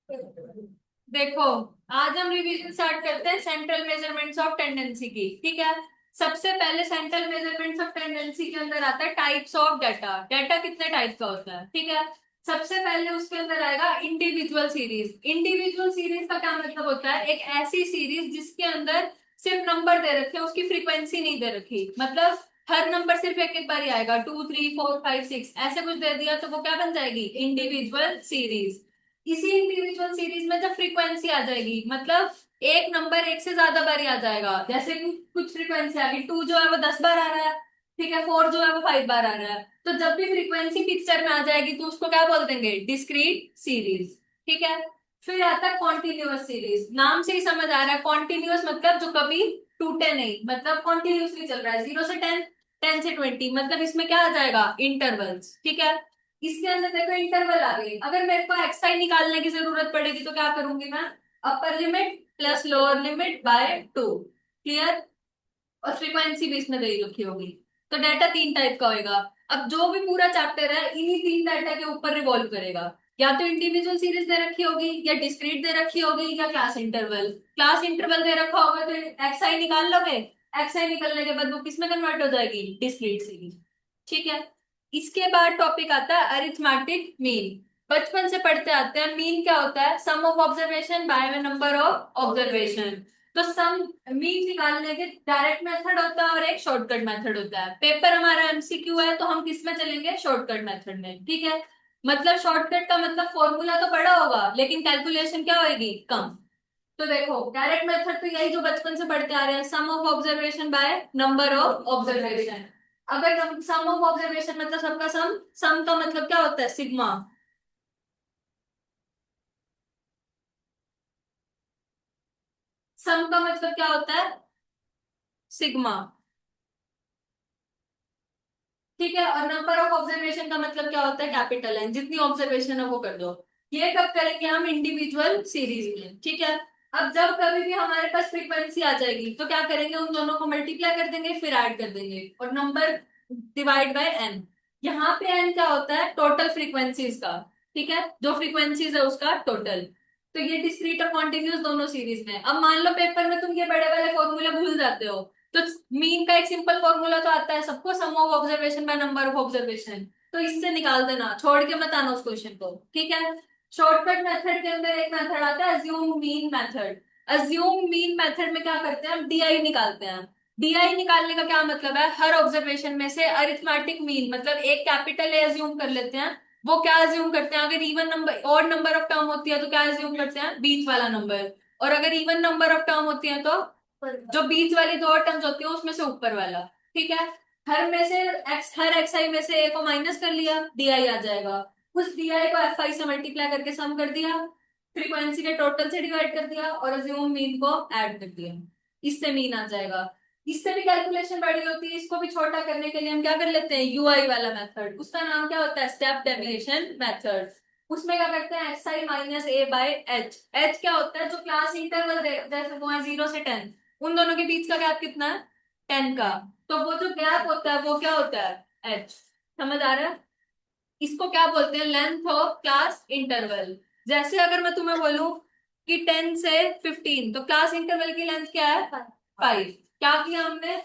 देखो, आज हम रिवीजन स्टार्ट करते हैं सेंट्रल मेजरमेंट्स ऑफ टेंडेंसी की। ठीक है। सबसे पहले सेंट्रल मेजरमेंट्स ऑफ टेंडेंसी के अंदर आता है टाइप्स ऑफ डाटा। डाटा कितने टाइप का होता है? ठीक है। सबसे पहले उसके अंदर आएगा इंडिविजुअल सीरीज। इंडिविजुअल सीरीज का क्या मतलब होता है? एक ऐसी सीरीज जिसके अंदर सिर्फ नंबर दे रखे हैं, उसकी फ्रीक्वेंसी नहीं दे रखी। मतलब हर नंबर सिर्फ एक एक बार ही आएगा, 2 3 4 5 6 ऐसे कुछ दे दिया तो वो क्या बन जाएगी? Individual series. इसी इंडिविजुअल सीरीज में जब फ्रीक्वेंसी आ जाएगी, मतलब एक नंबर एक से ज्यादा बार ही आ जाएगा। जैसे कि कुछ फ्रीक्वेंसी आ गई, 2 जो है वो 10 बार आ रहा है, ठीक है, 4 जो है वो 5 बार आ रहा है। तो जब भी फ्रीक्वेंसी पिक्चर में आ जाएगी तो उसको क्या बोल देंगे? Discrete series. ठीक है। फिर आता है कॉन्टिन्यूअस सीरीज। नाम से ही समझ आ रहा है, कॉन्टिन्यूअस मतलब जो कभी टूटे नहीं, मतलब कॉन्टिन्यूसली चल रहा है, 0 से 10, 10 से 20, मतलब इसमें क्या आ जाएगा? इंटरवल्स। ठीक है। इसके अंदर देखो इंटरवल आ गई। अगर मेरे को एक्सआई निकालने की जरूरत पड़ेगी तो क्या करूंगी मैं? Upper limit plus lower limit by 2। Clear? और फ्रीक्वेंसी भी इसमें दे रखी होगी। तो डाटा 3 टाइप का होगा। अब जो भी पूरा चैप्टर है इन्हीं 3 डाटा के ऊपर रिवॉल्व करेगा। या तो इंडिविजुअल सीरीज दे रखी होगी, या डिस्क्रीट दे रखी होगी, या क्लास इंटरवल। क्लास इंटरवल दे रखा होगा तो एक्सआई निकाल लोगे। एक्सआई निकलने के बाद वो किसमें कन्वर्ट हो जाएगी? Discrete series. ठीक है। इसके बाद टॉपिक आता है अरिथमेटिक मीन। बचपन से पढ़ते आते हैं, मीन क्या होता है? Sum of observation by number of observation. तो सम मीन निकालने के डायरेक्ट मेथड होता है और एक शॉर्टकट मेथड होता है। पेपर हमारा एमसीक्यू है तो हम किस में चलेंगे? शॉर्टकट मेथड में। ठीक है। मतलब शॉर्टकट का मतलब फॉर्मूला तो पढ़ा होगा लेकिन कैलकुलेशन क्या होगी? कम। तो देखो डायरेक्ट मेथड तो यही जो बचपन से पढ़ते आ रहे हैं, sum of observation by number of observation. अगर सम ऑफ ऑब्जर्वेशन मतलब सबका सम, सम का मतलब क्या होता है? सिग्मा। सम का मतलब क्या होता है? सिग्मा। ठीक है। और नंबर ऑफ ऑब्जर्वेशन का मतलब क्या होता है? Capital N. जितनी ऑब्जर्वेशन है वो कर दो। ये कब करेंगे हम? इंडिविजुअल सीरीज में। ठीक है। अब जब कभी भी हमारे पास फ्रीक्वेंसी आ जाएगी तो क्या करेंगे? उन दोनों को मल्टीप्लाई कर देंगे, फिर ऐड कर देंगे, और नंबर डिवाइड बाय एन। यहाँ पे एन क्या होता है? टोटल फ्रीक्वेंसीज का। ठीक है। जो फ्रीक्वेंसीज है उसका टोटल। तो ये डिस्क्रीट और कॉन्टिन्यूस दोनों सीरीज में। अब मान लो पेपर में तुम ये बड़े वाले फॉर्मूले भूल जाते हो, तो मीन का एक सिंपल फॉर्मूला तो आता है सबको, sum of observation by number of observation. तो इससे निकाल देना, छोड़ के मत आना उस क्वेश्चन को। ठीक है। शॉर्टकट मेथड के अंदर एक मेथड आता है assume mean method. Assume mean method में क्या करते हैं? हम डीआई निकालते हैं। डीआई निकालने का क्या मतलब है? हर ऑब्जर्वेशन में से अरिथमेटिक मीन, मतलब एक कैपिटल ए अज्यूम कर लेते हैं। वो क्या अज्यूम करते हैं? अगर इवन नंबर और नंबर ऑफ टर्म होती है तो क्या अज्यूम करते हैं? बीच वाला नंबर। और अगर इवन नंबर ऑफ टर्म होती है तो जो बीच वाली दो टर्म्स होती है उसमें से ऊपर वाला। ठीक है। हर में से एक्स, हर एक्स आई में से ए को माइनस कर लिया, डीआई आ जाएगा। उस डीआई को एफ आई से मल्टीप्लाई करके सम कर दिया, फ्रीक्वेंसी के टोटल से डिवाइड कर दिया, और अज्यूम मीन को ऐड कर दिया। इससे मीन आ जाएगा। इससे भी कैलकुलेशन बड़ी होती है, इसको भी छोटा करने के लिए हम क्या कर लेते हैं? यूआई वाला मेथड। उसका नाम क्या होता है? Step deviation method. उसमें क्या करते हैं? X I minus A by H. H क्या होता है? जो क्लास इंटरवल जैसे वो है 0 से 10, उन दोनों के बीच का गैप कितना है? 10 का। तो वो जो गैप होता है वो क्या होता है? एच। समझ आ रहा है? इसको क्या बोलते हैं? Length of class interval. जैसे अगर मैं तुम्हें बोलूं कि 10 से 15, तो क्लास इंटरवल की लेंथ क्या है? 5। क्या किया हमने?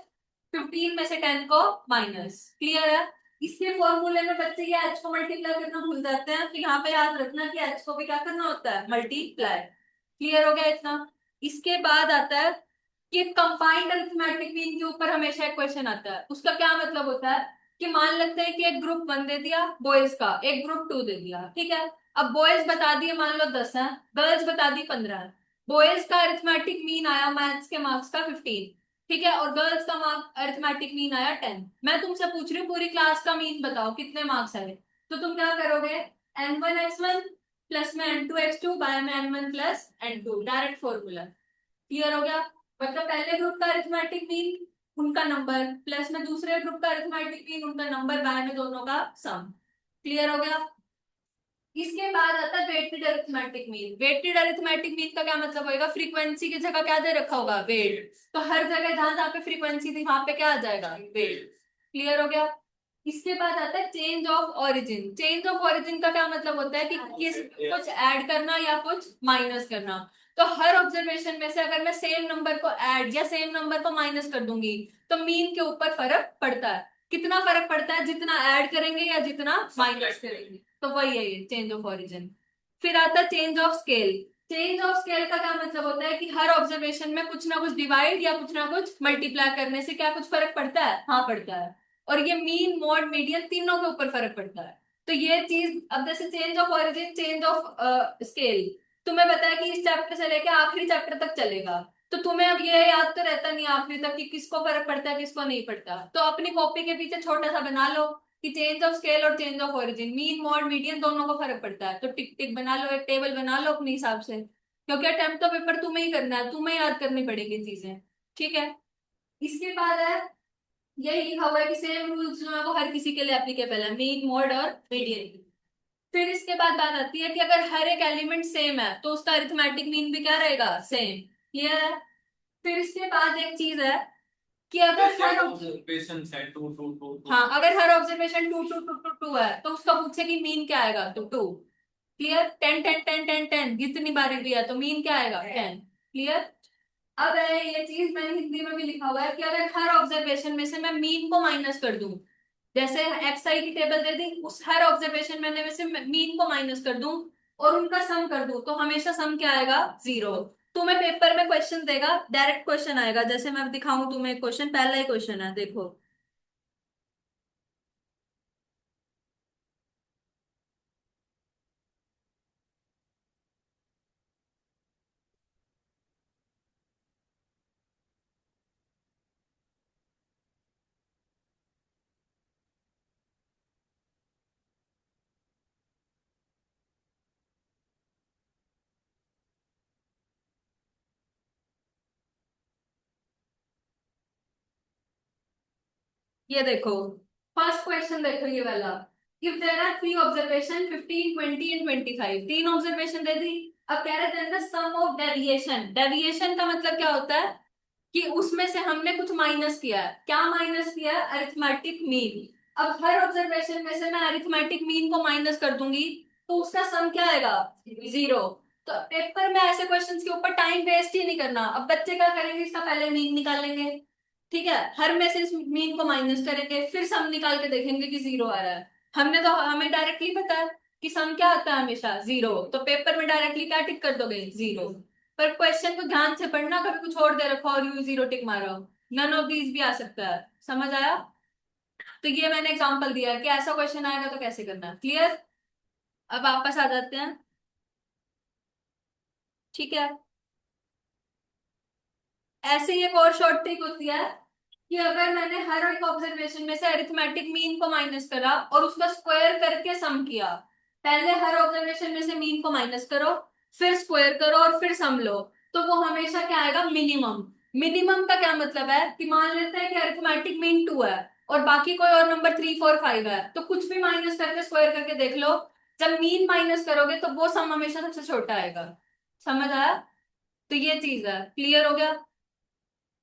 15 में से 10 को माइनस। क्लियर है? इसके फॉर्मूले में बच्चे ये एच को मल्टीप्लाई करना भूल जाते हैं, तो यहाँ पे याद रखना कि एच को भी क्या करना होता है? मल्टीप्लाई। क्लियर हो गया इतना? इसके बाद आता है कि कंबाइंड अरिथमेटिक मीन के ऊपर हमेशा एक क्वेश्चन आता है। उसका क्या मतलब होता है? कि मान लेते हैं कि एक ग्रुप 1 दे दिया बॉयज का, एक ग्रुप 2 दे दिया। ठीक है। अब बॉयज बता दिए मान लो 10 है, गर्ल्स बता दी 15 है। बॉयज का अरिथमेटिक मीन आया मैथ्स के मार्क्स का 15। ठीक है। और गर्ल्स का मार्क अरिथमेटिक मीन आया 10। मैं तुमसे पूछ रही हूँ पूरी क्लास का मीन बताओ कितने मार्क्स आए। तो तुम क्या करोगे? n1 x1 प्लस में n2 x2 बाय में n1 plus n2, direct formula. Clear हो गया? मतलब पहले ग्रुप का अरिथमेटिक मीन, उनका नंबर, प्लस में दूसरे ग्रुप का अरिथमेटिक मीन, उनका नंबर, बाय में दोनों का सम। क्लियर हो गया? इसके बाद आता है weighted arithmetic mean. Weighted arithmetic mean का क्या मतलब होगा? फ्रीक्वेंसी की जगह क्या दे रखा होगा? वेट। तो हर जगह जहां जहां पे फ्रीक्वेंसी थी वहां पे क्या आ जाएगा? वेट। क्लियर हो गया? इसके बाद आता है change of origin. Change of origin का क्या मतलब होता है कि किस कुछ ऐड करना या कुछ माइनस करना। तो हर ऑब्जर्वेशन में से अगर मैं सेम नंबर को ऐड या सेम नंबर को माइनस कर दूंगी तो मीन के ऊपर फर्क पड़ता है। कितना फर्क पड़ता है? जितना ऐड करेंगे या जितना माइनस करेंगे। तो वही है ये चेंज ऑफ ओरिजिन। फिर आता है change of scale. Change of scale का क्या मतलब होता है कि हर ऑब्जर्वेशन में कुछ ना कुछ डिवाइड या कुछ ना कुछ मल्टीप्लाई करने से क्या कुछ फर्क पड़ता है? हाँ, पड़ता है। और ये मीन मॉड मीडियन तीनों के ऊपर फर्क पड़ता है। तो ये चीज अब जैसे change of origin, change of scale, तुम्हें पता है कि इस चैप्टर से लेकर आखिरी चैप्टर तक चलेगा। तो तुम्हें अब ये याद तो रहता नहीं आखिरी तक कि किसको फर्क पड़ता है किसको नहीं पड़ता। तो अपनी कॉपी के पीछे छोटा सा बना लो कि चेंज ऑफ स्केल और change of origin, mean mod median दोनों को फर्क पड़ता है। तो टिक टिक बना लो, एक टेबल बना लो अपने हिसाब से, क्योंकि अटेम्प्ट तो पेपर तुम्हें ही करना है, तुम्हें याद करनी पड़ेगी चीजें। ठीक है। इसके बाद है, यही लिखा हुआ है कि सेम रूल्स जो है वो हर किसी के लिए एप्लीकेबल है, मीन मोड और मीडियन। फिर इसके बाद बात आती है कि अगर हर एक एलिमेंट सेम है तो उसका अरिथमेटिक मीन भी क्या रहेगा? सेम। क्लियर है? फिर इसके बाद एक चीज है कि अगर हर ऑब्जर्वेशन है टू टू टू, हाँ, अगर हर observation two two two two two है तो उसका पूछे कि मीन क्या आएगा? तो टू। क्लियर? 10 10 10 10 10 जितनी बारी भी है तो मीन क्या आएगा? 10। क्लियर? अब है ये चीज मैंने हिंदी में भी लिखा हुआ है कि अगर हर ऑब्जर्वेशन में से मैं मीन को माइनस कर दूं, जैसे एक्सआई की टेबल दे दी, उस हर ऑब्जर्वेशन में से मीन को माइनस कर दूं और उनका सम कर दूं, तो हमेशा सम क्या आएगा? जीरो। तुम्हें पेपर में क्वेश्चन देगा, डायरेक्ट क्वेश्चन आएगा। जैसे मैं अब दिखाऊं तुम्हें क्वेश्चन, पहला ही क्वेश्चन है, देखो। ये देखो, फर्स्ट क्वेश्चन देखो ये वाला। If there are three observation 15 20 and 25, तीन ऑब्जर्वेशन दे दी। अब कह रहे थे सम ऑफ डेविएशन। डेविएशन का मतलब क्या होता है कि उसमें से हमने कुछ माइनस किया है। क्या माइनस किया है? Arithmetic mean. अब हर ऑब्जर्वेशन में से मैं अरिथमेटिक मीन को माइनस कर दूंगी तो उसका सम क्या आएगा? जीरो। तो पेपर में ऐसे क्वेश्चंस के ऊपर टाइम वेस्ट ही नहीं करना। अब बच्चे क्या करेंगे? इसका पहले मीन निकाल लेंगे, ठीक है, हर में से इस मीन को माइनस करेंगे, फिर सम निकाल के देखेंगे कि जीरो आ रहा है। हमें डायरेक्टली पता है कि सम क्या आता है? हमेशा जीरो। तो पेपर में डायरेक्टली क्या टिक कर दोगे? जीरो। पर क्वेश्चन को ध्यान से पढ़ना, कभी कुछ और दे रखा और यू जीरो टिक मारा हो। नन ऑफ दीज भी आ सकता है। समझ आया? तो ये मैंने एग्जांपल दिया है कि ऐसा क्वेश्चन आएगा तो कैसे करना है। क्लियर? अब वापस आ जाते हैं। ठीक है। ऐसे ही एक और शॉर्ट ट्रिक होती है कि अगर मैंने हर एक ऑब्जर्वेशन में से अरिथमेटिक मीन को माइनस करा और उसका स्क्वायर करके सम किया। पहले हर ऑब्जर्वेशन में से मीन को माइनस करो, फिर स्क्वायर करो और फिर सम लो, तो वो हमेशा क्या आएगा? मिनिमम। मिनिमम का क्या मतलब है कि मान लेते हैं कि अरिथमेटिक मीन टू है और बाकी कोई और नंबर 3 4 5 है, तो कुछ भी माइनस करके स्क्वायर करके देख लो। जब मीन माइनस करोगे तो वो सम हमेशा सबसे छोटा आएगा। समझ आया? तो ये चीज है। क्लियर हो गया?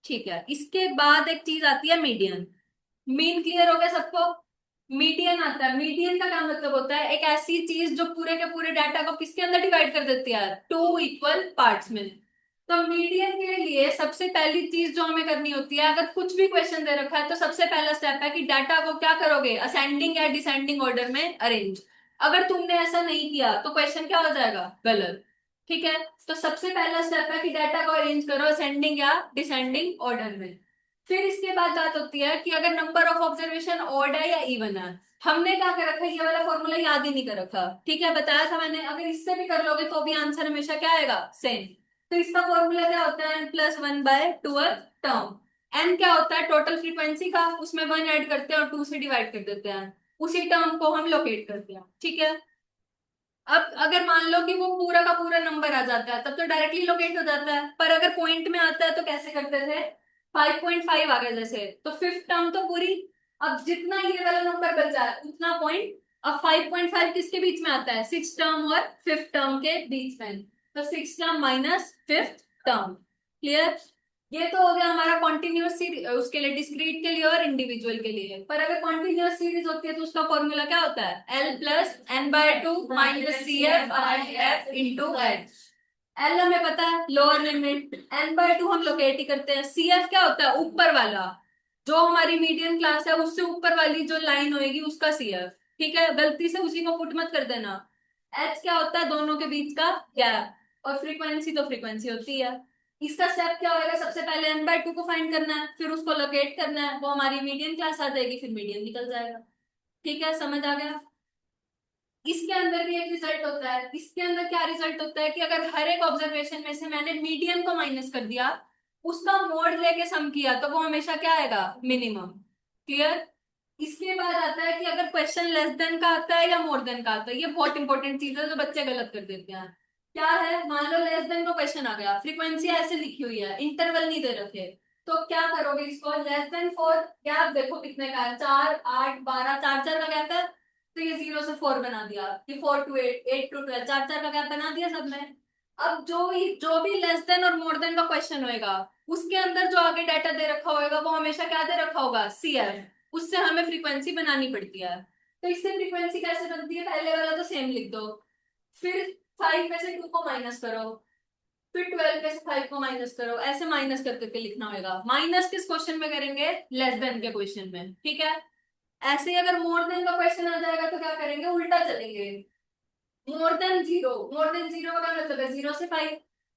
ठीक है। इसके बाद एक चीज आती है मीडियन। मीन क्लियर हो गया सबको? मीडियन आता है। मीडियन का क्या मतलब होता है? एक ऐसी चीज जो पूरे के पूरे डाटा को किसके अंदर डिवाइड कर देती है? टू इक्वल पार्ट्स में। तो मीडियन के लिए सबसे पहली चीज जो हमें करनी होती है, अगर कुछ भी क्वेश्चन दे रखा है तो सबसे पहला स्टेप है कि डाटा को क्या करोगे? असेंडिंग या डिसेंडिंग ऑर्डर में अरेंज। अगर तुमने ऐसा नहीं किया तो क्वेश्चन क्या हो जाएगा? गलत। ठीक है। तो सबसे पहला स्टेप है कि डाटा को अरेंज करो असेंडिंग या डिसेंडिंग ऑर्डर में। फिर इसके बाद बात होती है कि अगर नंबर ऑफ ऑब्जर्वेशन ऑड है या इवन है। हमने क्या कर रखा है? ये वाला फॉर्मूला याद ही नहीं कर रखा। ठीक है, बताया था मैंने, अगर इससे भी कर लोगे तो भी आंसर हमेशा क्या आएगा? सेम। तो इसका फॉर्मूला क्या होता है? n+1/2 term. n क्या होता है? टोटल फ्रीक्वेंसी का, उसमें 1 ऐड करते हैं और 2 से डिवाइड कर देते हैं। उसी टर्म को हम लोकेट करते हैं। ठीक है। अब अगर मान लो कि वो पूरा का पूरा नंबर आ जाता है तब तो डायरेक्टली लोकेट हो जाता है, पर अगर पॉइंट में आता है तो कैसे करते थे? 5.5 आ गया जैसे, तो फिफ्थ टर्म तो पूरी। अब जितना ये वाला नंबर बच जाए उतना पॉइंट। अब 5.5 किसके बीच में आता है? सिक्स टर्म और फिफ्थ टर्म के बीच में। तो six term minus fifth term. Clear? ये तो हो गया हमारा कॉन्टिन्यूअस सीरीज, उसके लिए डिस्क्रीट के लिए और इंडिविजुअल के लिए। पर अगर कॉन्टिन्यूअस सीरीज होती है तो उसका फॉर्मूला क्या होता है, L plus N by two minus C F I F into H. L हमें पता है lower limit, N by two हम लोकेट ही करते हैं, सी एफ क्या होता है ऊपर वाला, जो हमारी मीडियन क्लास है उससे ऊपर वाली जो लाइन होएगी उसका सी एफ। ठीक है, गलती से उसी को पुट मत कर देना। एच क्या होता है, दोनों के बीच का गैप, और फ्रीक्वेंसी तो फ्रीक्वेंसी होती है। इसका स्टेप क्या होएगा, सबसे पहले एन बाय टू को फाइंड करना है, फिर उसको लोकेट करना है, वो हमारी मीडियन क्लास आ जाएगी, फिर मीडियन निकल जाएगा। ठीक है, समझ आ गया। इसके अंदर भी एक रिजल्ट होता है, इसके अंदर क्या रिजल्ट होता है कि अगर हर एक ऑब्जर्वेशन में से मैंने मीडियन को माइनस कर दिया, उसका मोड लेके सम किया, तो वो हमेशा क्या आएगा, मिनिमम। क्लियर। इसके बाद आता है कि अगर क्वेश्चन लेस देन का आता है या मोर देन का आता है, ये बहुत इंपॉर्टेंट चीज है जो बच्चे गलत कर देते हैं। क्या है, मान लो लेस देन का क्वेश्चन आ गया, फ्रीक्वेंसी ऐसे लिखी हुई है, इंटरवल नहीं दे रखे, तो क्या करोगे इसको, लेस देन फोर, गैप देखो कितने का है, 4 8 12, 4 4 का गैप है, तो ये 0 से 4 बना दिया, ये 4 to 8, 8 to 12, 4 4 का गैप बना दिया सब में। अब जो भी लेस देन और मोर देन का क्वेश्चन होएगा, उसके अंदर जो आगे डाटा दे रखा होएगा वो हमेशा क्या दे रखा होगा, सीएफ, उससे हमें फ्रीक्वेंसी बनानी पड़ती है। तो इससे फ्रीक्वेंसी कैसे बनती है, पहले वाला तो सेम लिख दो, फिर 5 में से 2 को माइनस करो, फिर 12 में से 5 को माइनस करो, ऐसे माइनस कर करके लिखना होगा। माइनस किस क्वेश्चन में करेंगे, लेस देन के क्वेश्चन में। ठीक है, ऐसे ही अगर मोर देन का क्वेश्चन आ जाएगा तो क्या करेंगे, उल्टा चलेंगे। मोर देन जीरो का क्या मतलब है, 0 से 5,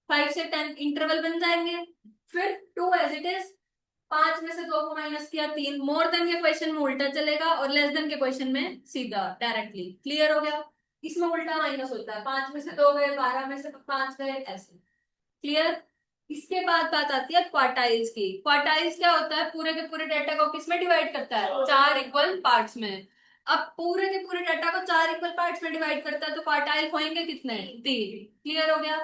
5 से 10 इंटरवल बन जाएंगे, फिर 2 एज इट इज, 5 में से 2 को माइनस किया, 3। मोर देन के क्वेश्चन में उल्टा चलेगा और लेस देन के क्वेश्चन में सीधा डायरेक्टली। क्लियर हो गया। इसमें उल्टा माइनस होता है, 5 में से 2 गए, 12 में से 5 गए, ऐसे। क्लियर। इसके बाद बात आती है क्वार्टाइल्स की। क्वार्टाइल्स क्या होता है, पूरे के पूरे डाटा को किसमें डिवाइड करता है, 4 इक्वल पार्ट्स में। अब पूरे के पूरे डाटा को 4 इक्वल पार्ट्स में डिवाइड करता है, तो क्वार्टाइल होंगे कितने, 3। क्लियर हो गया।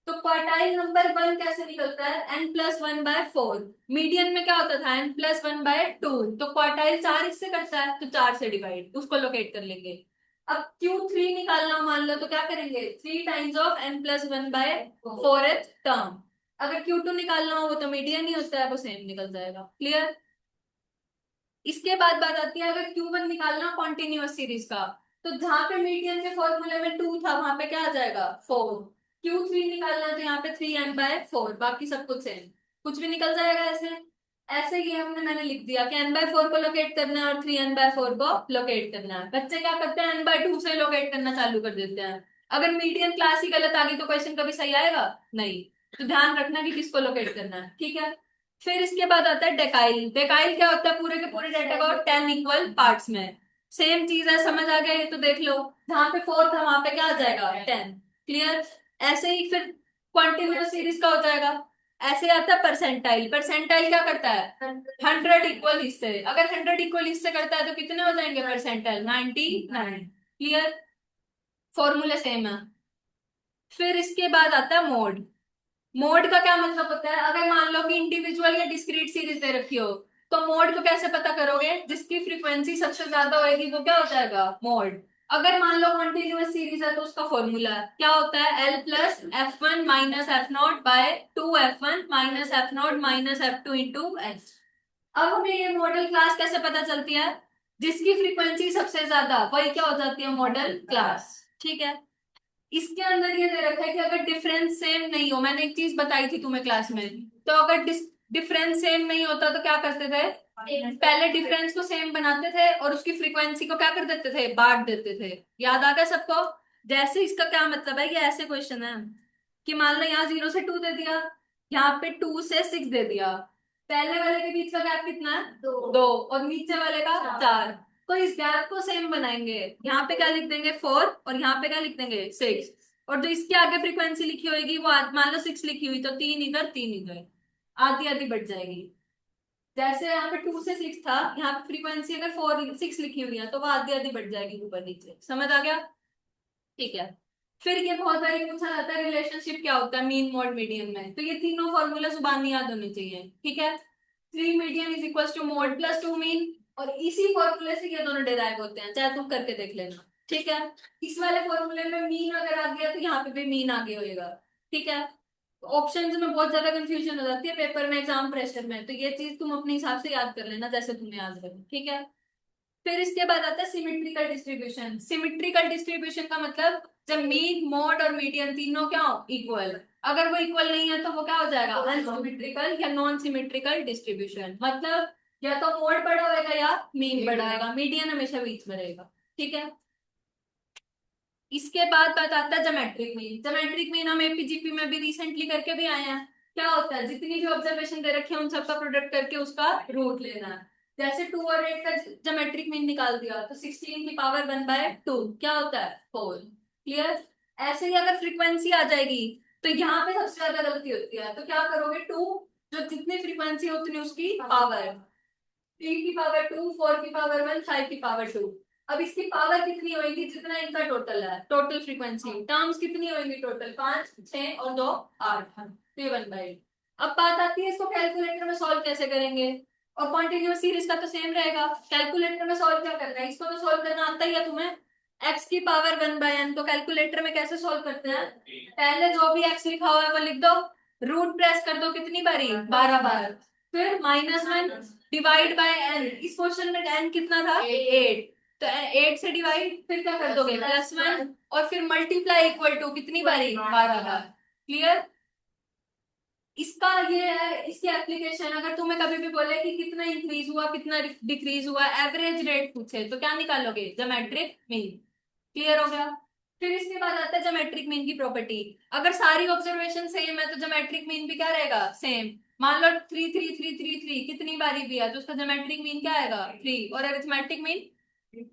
तो क्वार्टाइल नंबर 1 कैसे निकलता है, n+1/4। मीडियन में क्या होता था, n+1/2, तो क्वार्टाइल 4 इससे करता है, तो 4 से डिवाइड, उसको लोकेट कर लेंगे। अब Q3 निकालना मान लो, तो क्या करेंगे, 3 टाइम्स ऑफ n+1/4th टर्म। अगर Q2 निकालना हो वो तो मीडियन ही होता है, वो सेम निकल जाएगा। क्लियर। इसके बाद बात आती है अगर Q1 निकालना कॉन्टिन्यूअस सीरीज का, तो जहां पे मीडियन के फॉर्मूले में 2 था वहां पे क्या आ जाएगा, 4। Q3 निकालना तो यहाँ पे 3n/4, बाकी सब कुछ सेम, कुछ भी निकल जाएगा ऐसे। ऐसे ही मैंने लिख दिया कि n/4 को लोकेट करना है और 3n/4 को लोकेट करना है। बच्चे क्या करते हैं, n/2 से लोकेट करना चालू कर देते हैं। अगर मीडियन क्लास ही गलत आ गई तो क्वेश्चन कभी सही आएगा नहीं। तो ध्यान रखना कि किसको लोकेट करना है। ठीक है। फिर इसके बाद आता है डेकाइल। डेकाइल क्या होता है, पूरे के पूरे डाटा को 10 इक्वल पार्ट्स में। सेम चीज है, समझ आ गया ये तो देख लो, जहां पे 4 था वहां पे क्या आ जाएगा, 10। क्लियर। ऐसे ही फिर कॉन्टिन्यूअस सीरीज का हो जाएगा। ऐसे आता है परसेंटाइल। परसेंटाइल क्या करता है, 100 इक्वल हिस्से, अगर 100 इक्वल हिस्से करता है तो कितने हो जाएंगे परसेंटाइल, 99। क्लियर। फॉर्मूला सेम है। फिर इसके बाद आता है मोड। मोड का क्या मतलब होता है, अगर मान लो कि इंडिविजुअल या डिस्क्रीट सीरीज दे रखी हो, तो मोड को कैसे पता करोगे, जिसकी फ्रीक्वेंसी सबसे ज्यादा होगी वो क्या हो जाएगा, मोड। अगर मान लो कॉन्टिन्यूअस सीरीज है तो उसका फॉर्मूला क्या होता है, L+F1 - F0/2F1 - F0 - F2 × H। अब हमें ये मॉडल क्लास कैसे पता चलती है, जिसकी फ्रीक्वेंसी सबसे ज्यादा वही क्या हो जाती है, मॉडल क्लास। ठीक है। इसके अंदर ये दे रखा है कि अगर डिफरेंस सेम नहीं हो, मैंने एक चीज बताई थी तुम्हें क्लास में, तो अगर डिफरेंस सेम नहीं होता तो क्या करते थे, पहले डिफरेंस को सेम बनाते थे और उसकी फ्रीक्वेंसी को क्या कर देते थे, बांट देते थे। याद आ गया सबको। जैसे इसका क्या मतलब है, ये ऐसे क्वेश्चन है कि मान लो यहाँ 0 से 2 दे दिया, यहाँ पे 2 से 6 दे दिया, पहले वाले के बीच का गैप कितना है, 2, और नीचे वाले का 4। तो इस गैप को सेम बनाएंगे, यहाँ पे क्या लिख देंगे, 4, और यहाँ पे क्या लिख देंगे, 6। और जो इसके आगे फ्रीक्वेंसी लिखी होगी वो मान लो 6 लिखी हुई, तो 3 इधर 3 इधर, आधी आधी बढ़ जाएगी। जैसे यहाँ पे 2 से 6 था, यहाँ पे फ्रीक्वेंसी अगर 4 6 लिखी हुई है तो वो आधी आधी बढ़ जाएगी ऊपर नीचे। समझ आ गया। ठीक है। फिर ये बहुत बार पूछा जाता है रिलेशनशिप क्या होता है मीन मॉड मीडियन में, तो ये तीनों फॉर्मूला जुबानी याद होने चाहिए। ठीक है। 3 मीडियन = mod+2 मीन, और इसी फॉर्मूले से ये दोनों डिराइव होते हैं, चाहे तुम करके देख लेना। ठीक है। इस वाले फॉर्मूले में मीन अगर आ गया तो यहाँ पे भी मीन आगे होएगा। ठीक है। ऑप्शंस में बहुत ज्यादा कंफ्यूजन हो जाती है पेपर में, एग्जाम प्रेशर में, तो ये चीज तुम अपने हिसाब से याद कर लेना जैसे तुम्हें याद रहे, ठीक है। फिर इसके बाद आता है सिमेट्रिकल डिस्ट्रीब्यूशन। सिमेट्रिकल डिस्ट्रीब्यूशन का मतलब जब मीन, मोड और मीडियन तीनों क्या हो, इक्वल। अगर वो इक्वल नहीं है तो वो क्या हो जाएगा, अनसिमेट्रिकल या नॉन सिमेट्रिकल डिस्ट्रीब्यूशन। मतलब या तो मोड बड़ा होगा या मीन बड़ा होगा, मीडियन हमेशा बीच में रहेगा, ठीक है। इसके बाद बात आता है ज्योमेट्रिक मीन। ज्योमेट्रिक मीन हम एपीजीपी में भी रिसेंटली करके भी आए हैं। क्या होता है, जितनी भी ऑब्जर्वेशन दे रखी है उन सबका प्रोडक्ट करके उसका रूट लेना है। जैसे 2 और 8 का ज्योमेट्रिक मीन निकाल दिया तो 16 की पावर 1/2 क्या होता है, 4। क्लियर। ऐसे ही अगर फ्रीक्वेंसी आ जाएगी तो यहाँ पे सबसे ज्यादा गलती होती है, तो क्या करोगे, 2 जो जितनी फ्रीक्वेंसी है उतनी उसकी पावर, 3 की पावर 2, 4 की पावर 1, 5 की पावर 2। अब इसकी पावर कितनी होगी, जितना इनका टोटल है, टोटल फ्रीक्वेंसी टर्म्स कितनी होगी, टोटल 5, 6 और 2, 8, तो ये 1/8। अब बात आती है इसको कैलकुलेटर में सॉल्व कैसे करेंगे। और कॉन्टिन्यूस सीरीज का तो सेम रहेगा। कैलकुलेटर में सॉल्व क्या करना है, इसको तो सॉल्व करना आता ही है तुम्हें। x की पावर 1/n, तो कैलकुलेटर में कैसे सॉल्व करते हैं, पहले जो भी x लिखा हुआ है वो लिख दो, रूट प्रेस कर दो कितनी बारी, 12 बार, फिर -1 डिवाइड बाय n। इस क्वेश्चन में n कितना था, 8, तो 8 से डिवाइड, फिर क्या कर दोगे, +1, और फिर मल्टीप्लाई इक्वल टू कितनी बारी, 12 बार। क्लियर। इसका ये है, इसकी एप्लीकेशन अगर तुम्हें कभी भी बोले कि कितना इंक्रीज हुआ कितना डिक्रीज हुआ, एवरेज रेट पूछे, तो क्या निकालोगे, ज्योमेट्रिक मीन। क्लियर हो गया। फिर इसके बाद आता है ज्योमेट्रिक मीन की प्रॉपर्टी। अगर सारी ऑब्जर्वेशन सेम है तो ज्योमेट्रिक मीन भी क्या रहेगा, सेम। मान लो 3 3 3 3 3 कितनी बारी भी है तो उसका ज्योमेट्रिक मीन क्या आएगा, 3, और अरिथमेटिक मीन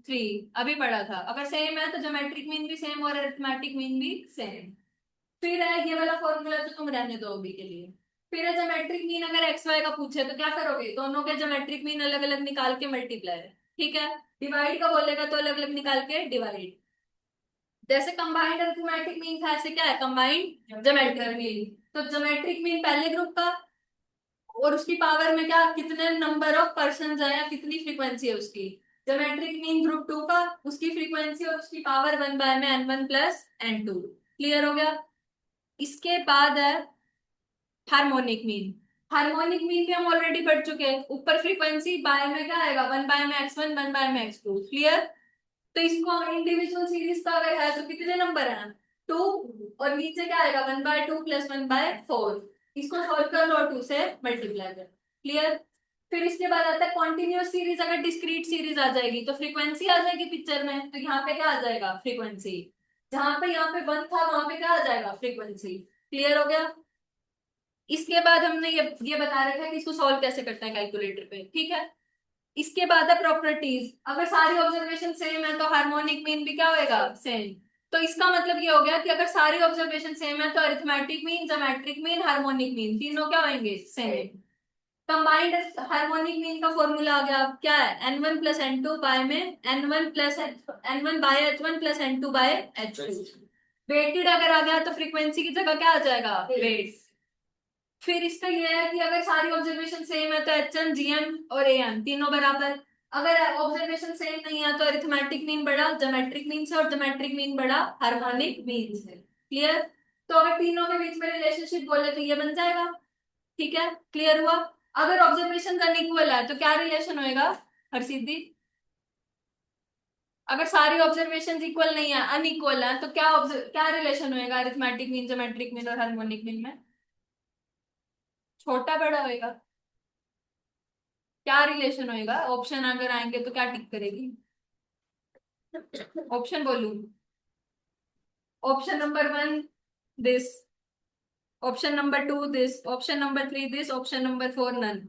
3। अभी पढ़ा था, अगर सेम है तो ज्योमेट्रिक मीन भी सेम और अरिथमेटिक मीन भी सेम। फिर है ये वाला फॉर्मूला तो तुम रहने दो अभी के लिए। फिर है ज्योमेट्रिक मीन, अगर एक्स वाई का पूछे तो क्या करोगे, दोनों के ज्योमेट्रिक मीन अलग अलग निकाल के मल्टीप्लाई, ठीक है। डिवाइड का बोलेगा तो अलग अलग निकाल के डिवाइड। जैसे कंबाइंड अरिथमेटिक मीन था, ऐसे क्या है, कंबाइंड ज्योमेट्रिक मीन। तो ज्योमेट्रिक मीन पहले ग्रुप का, और उसकी पावर में क्या, कितने नंबर ऑफ पर्सन है या कितनी फ्रीक्वेंसी है उसकी। ज्योमेट्रिक मीन ग्रुप 2 का, उसकी फ्रीक्वेंसी और उसकी पावर 1/n में n1 + n2। क्लियर हो गया। इसके बाद है हार्मोनिक मीन। हार्मोनिक मीन भी हम ऑलरेडी पढ़ चुके हैं, ऊपर फ्रीक्वेंसी, बाय में क्या आएगा, 1/x1 1/x2। क्लियर। तो इसको इंडिविजुअल सीरीज का अगर है तो कितने नंबर है, 2, और नीचे क्या आएगा, 1/2 + 1/4। इसको सॉल्व कर लो, 2 से मल्टीप्लाई कर। क्लियर। फिर इसके बाद आता है कॉन्टिन्यूस सीरीज। अगर डिस्क्रीट सीरीज आ जाएगी तो फ्रीक्वेंसी आ जाएगी पिक्चर में, तो यहाँ पे क्या आ जाएगा, फ्रीक्वेंसी। जहां पे यहाँ पे 1 था वहां पे क्या आ जाएगा, फ्रीक्वेंसी। क्लियर हो गया। इसके बाद हमने ये बता रखा है कि इसको सॉल्व कैसे करते हैं कैलकुलेटर पे, ठीक है। इसके बाद है प्रॉपर्टीज। अगर सारी ऑब्जर्वेशन सेम है तो हार्मोनिक मीन भी क्या होएगा, सेम। तो इसका मतलब ये हो गया कि अगर सारी ऑब्जर्वेशन सेम है तो arithmetic mean, geometric mean, harmonic mean तीनों क्या होंगे, सेम। कंबाइंड हार्मोनिक मीन का फॉर्मूला आ गया, क्या है, n1 + n2 बाय में n1 + n2 bye h2। Weighted अगर आ गया तो फ्रीक्वेंसी की जगह क्या आ जाएगा, वेट। फिर इसका ये है कि अगर सारी ऑब्जर्वेशन सेम है तो एच एम, जीएम और एएम तीनों बराबर। अगर ऑब्जर्वेशन सेम नहीं है तो अरिथमेटिक मीन बड़ा ज्योमेट्रिक मीन से और ज्योमेट्रिक मीन बड़ा हार्मोनिक मीन से। क्लियर। तो अगर तीनों के बीच में रिलेशनशिप बोले तो ये बन जाएगा, ठीक है। क्लियर हुआ। अगर ऑब्जर्वेशन अनइक्वल है तो क्या रिलेशन होएगा, हरसिद्धि। अगर सारी ऑब्जर्वेशन इक्वल नहीं है, अनइक्वल है, तो क्या रिलेशन होएगा अरिथमेटिक मीन, ज्योमेट्रिक मीन और हार्मोनिक मीन में, छोटा बड़ा होएगा। क्या रिलेशन होएगा, ऑप्शन अगर आएंगे तो क्या टिक करेगी, ऑप्शन बोलूं। Option number 1 this, option number 2 this, option number 3 this, option number 4 none.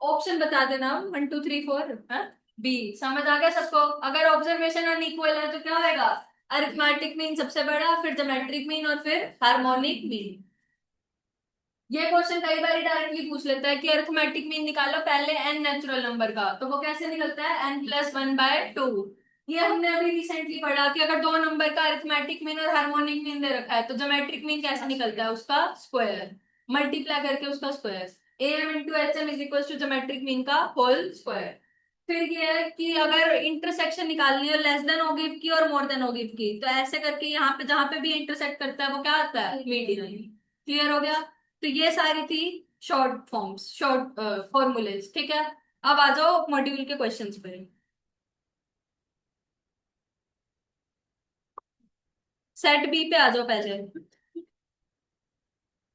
Option बता देना, 1 2 3 4। बी। समझ आ गया सबको। अगर ऑब्जर्वेशन अनइक्वल है तो क्या होएगा, अरिथमेटिक मीन सबसे बड़ा, फिर ज्योमेट्रिक मीन और फिर हार्मोनिक मीन। ये क्वेश्चन कई बार डायरेक्टली पूछ लेता है कि अरिथमेटिक मीन निकालो पहले एन नेचुरल नंबर का, तो वो कैसे निकलता है, n + 1/2। ये हमने अभी रिसेंटली पढ़ा कि अगर दो नंबर का अरिथमेटिक मीन और हार्मोनिक मीन दे रखा है तो ज्योमेट्रिक मीन कैसे निकलता है, उसका स्क्वायर, मल्टीप्लाई करके उसका square. am × hm = geometric mean का होल स्क्वायर। फिर ये है कि अगर इंटरसेक्शन निकालनी है लेस देन ओ गिव की और मोर देन ओ गिव की, तो ऐसे करके यहाँ पे जहां पे भी इंटरसेक्ट करता है वो क्या आता है, मीडियन। क्लियर हो गया? तो ये सारी थी शॉर्ट फॉर्म्स, शॉर्ट फॉर्मूलेज। ठीक है, अब आ जाओ मॉड्यूल के क्वेश्चंस पे। सेट बी पे आ जाओ पहले।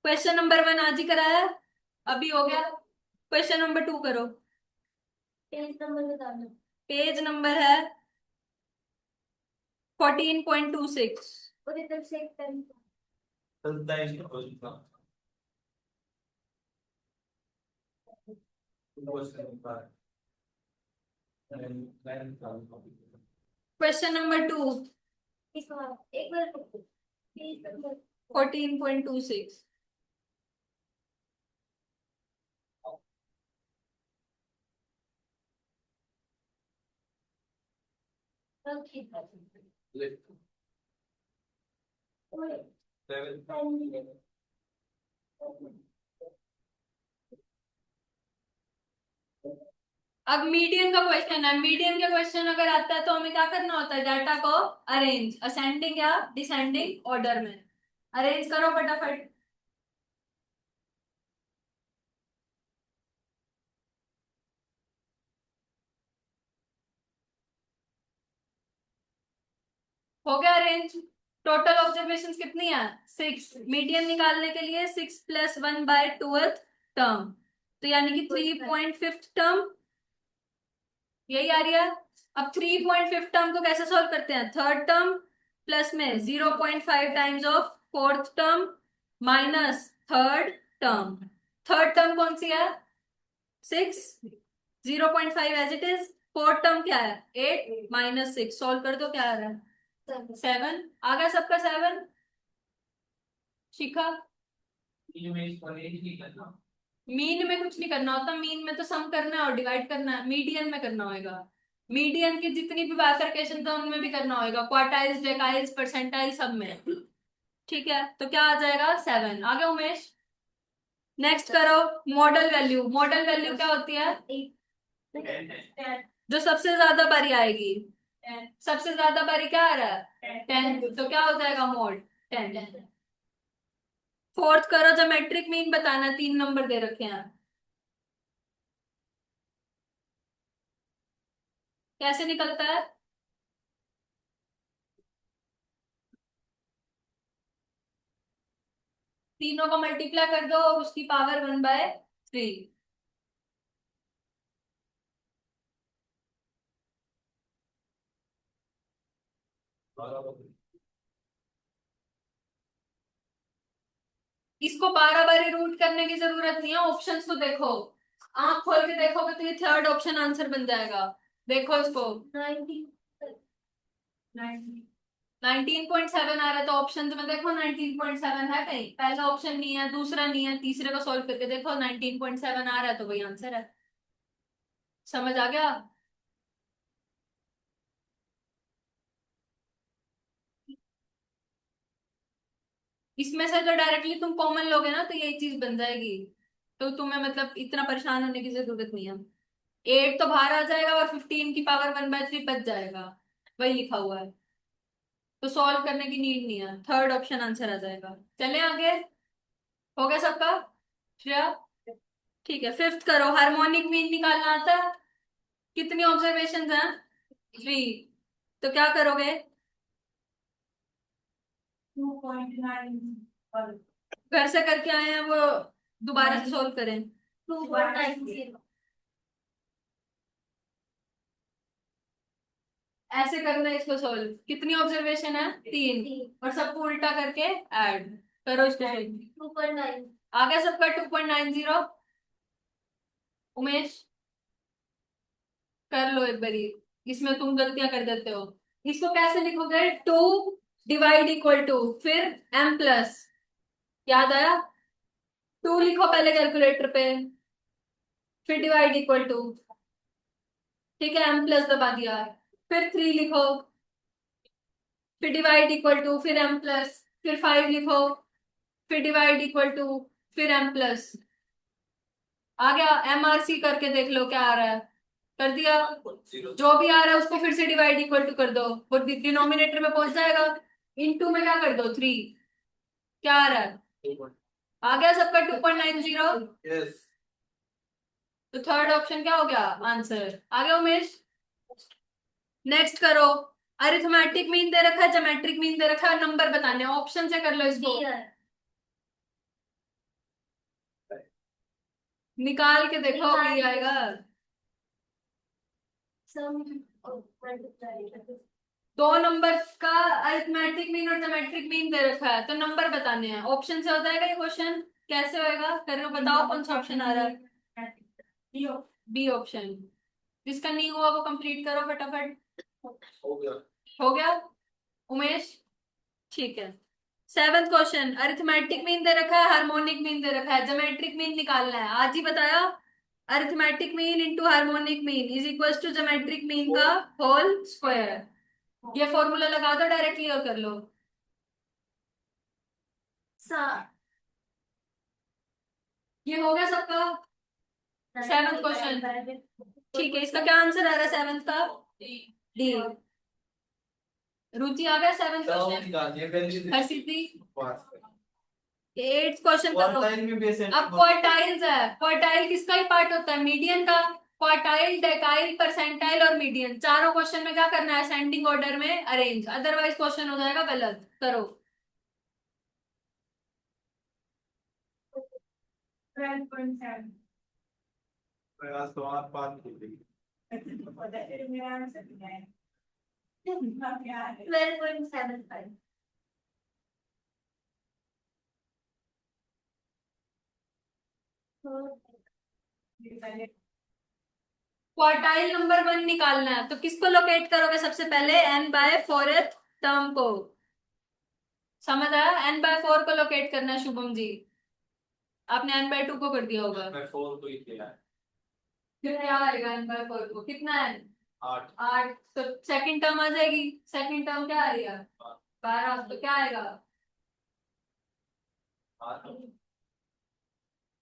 क्वेश्चन नंबर 1 आज ही कराया, अभी हो गया। क्वेश्चन नंबर 2 करो। पेज नंबर बता दो। पेज नंबर है 14.26। और इधर से एक पेन। क्वेश्चन नंबर 2, एक बार 14.26। अब मीडियन का क्वेश्चन है। मीडियन का क्वेश्चन अगर आता है तो हमें क्या करना होता है, डाटा को अरेंज असेंडिंग या डिसेंडिंग ऑर्डर में। अरेंज करो फटाफट। हो गया अरेंज। टोटल ऑब्जर्वेशन कितनी है, 6। मीडियन निकालने के लिए 6 + 1/2 टर्म, तो यानी कि 3.5 टर्म यही आ रही है। अब 3.5 टर्म को कैसे सॉल्व करते हैं, थर्ड टर्म प्लस में 0.5 times of fourth term minus third term. Third term कौन सी है, 6, 0.5 as it is. Fourth term क्या है, 8 माइनस 6। सॉल्व कर दो, क्या आ रहा है, 7। आ गया सबका 7। शिखा, मीन में कुछ नहीं करना होता, मीन में तो सम करना है और डिवाइड करना है। मीडियन में करना होगा। मीडियन की जितनी भी बाइफरकेशन था उनमें भी करना होगा, क्वार्टाइल्स, डेकाइल्स, परसेंटाइल, सब में। ठीक है, तो क्या आ जाएगा, 7। आ गया उमेश? नेक्स्ट करो मॉडल वैल्यू। मॉडल वैल्यू क्या होती है, जो सबसे ज्यादा बारी आएगी। सबसे ज्यादा बारी क्या आ रहा है, 10, तो क्या हो जाएगा मोड 10। फोर्थ करो, ज्योमेट्रिक मीन बताना, 3 नंबर दे रखे हैं। कैसे निकलता है, तीनों को मल्टीप्लाई कर दो और उसकी पावर 1/3। इसको 12 बारी रूट करने की जरूरत नहीं है, ऑप्शंस को देखो। आंख खोल के देखोगे तो ये थर्ड ऑप्शन आंसर बन जाएगा। देखो इसको, 19.7 आ रहा है, तो ऑप्शन में देखो 19.7 है कहीं, पहला ऑप्शन नहीं है, दूसरा नहीं है, तीसरे को सॉल्व करके देखो 19.7 आ रहा है तो वही आंसर है। समझ आ गया? इसमें से तो डायरेक्टली तुम कॉमन लोगे ना तो यही चीज बन जाएगी, तो तुम्हें मतलब इतना परेशान होने की जरूरत नहीं है। 8 तो बाहर आ जाएगा और 15 की पावर 1/3 बच जाएगा, वही लिखा हुआ है, तो सॉल्व करने की नीड नहीं है, थर्ड ऑप्शन आंसर आ जाएगा। चले आगे, हो गया सबका श्रेया? ठीक है, फिफ्थ करो, हार्मोनिक मीन निकालना आता है। कितनी ऑब्जर्वेशन हैं, 3। तो क्या करोगे, 2.9 घर से करके आए हैं वो, दोबारा से सॉल्व करें। 2.90, ऐसे करना है इसको सॉल्व। कितनी ऑब्जर्वेशन है, 3, और सबको उल्टा करके ऐड करो इसको। 2.9 आ गया सबका, 2.90। उमेश कर लो एक बारी, इसमें तुम गलतियां कर देते हो। इसको कैसे लिखोगे, 2 डिवाइड = फिर m+, याद आया, 2 लिखो पहले कैलकुलेटर पे, फिर डिवाइड = ठीक है, m+ दबा दिया, फिर 3 लिखो, फिर डिवाइड = फिर m+, फिर 5 लिखो, फिर डिवाइड = फिर m+। आ गया, MRC करके देख लो क्या आ रहा है, कर दिया। जो भी आ रहा है उसको फिर से डिवाइड इक्वल टू कर दो, वो डिनोमिनेटर में पहुंच जाएगा। इनटू में क्या कर दो 3, क्या आ रहा है, आ गया सबका 2.90। यस। तो थर्ड ऑप्शन क्या हो गया आंसर, आ गया उमेश। नेक्स्ट करो, अरिथमेटिक मीन दे रखा है, ज्योमेट्रिक मीन दे रखा है, नंबर बताने ऑप्शन से कर लो इसको, निकाल के देखो क्या आएगा। दो नंबर का अरिथमेटिक मीन और ज्योमेट्रिक मीन दे रखा है, तो नंबर बताने हैं, ऑप्शन से हो जाएगा ये क्वेश्चन। कैसे होएगा करो, बताओ कौन सा ऑप्शन आ रहा है। B option. जिसका नहीं हुआ वो कंप्लीट करो फटाफट। हो गया। हो गया उमेश, ठीक है। Seventh question, arithmetic mean they रखा है, हार्मोनिक मीन दे रखा है, ज्योमेट्रिक मीन निकालना है, आज ही बताया। Arithmetic mean into harmonic mean is equal to geometric mean का होल स्क्वायर। ये फॉर्मूला लगा दो, डायरेक्ट क्लियर कर लो। ये हो गया सबका सेवंथ क्वेश्चन, ठीक है। इसका क्या आंसर आ रहा है सेवंथ का, डी। रुचि आ गया सेवंथ क्वेश्चन, हर्षिति। एट्थ क्वेश्चन अब क्वार्टाइल्स है, क्वार्टाइल किसका ही पार्ट होता है, मीडियन का। क्वार्टाइल, डेकाइल, परसेंटाइल और मीडियन, चारों क्वेश्चन में क्या करना है, असेंडिंग ऑर्डर में अरेंज, अदरवाइज क्वेश्चन हो जाएगा गलत। करो। 12.7। प्रयास तो आप बात की थी। 12.75। क्वार्टाइल नंबर 1 निकालना है, तो किसको लोकेट करोगे सबसे पहले, n बाय फोर्थ टर्म को। समझ आया, n बाय 4 को लोकेट करना है शुभम जी। आपने n बाय 2 को कर दिया होगा। मैं 4 को ही किया है। फिर क्या आएगा n बाय 4 को, कितना है, 8। 8। तो सेकंड टर्म आ जाएगी, सेकंड टर्म क्या आ रही है, 12। तो क्या आएगा,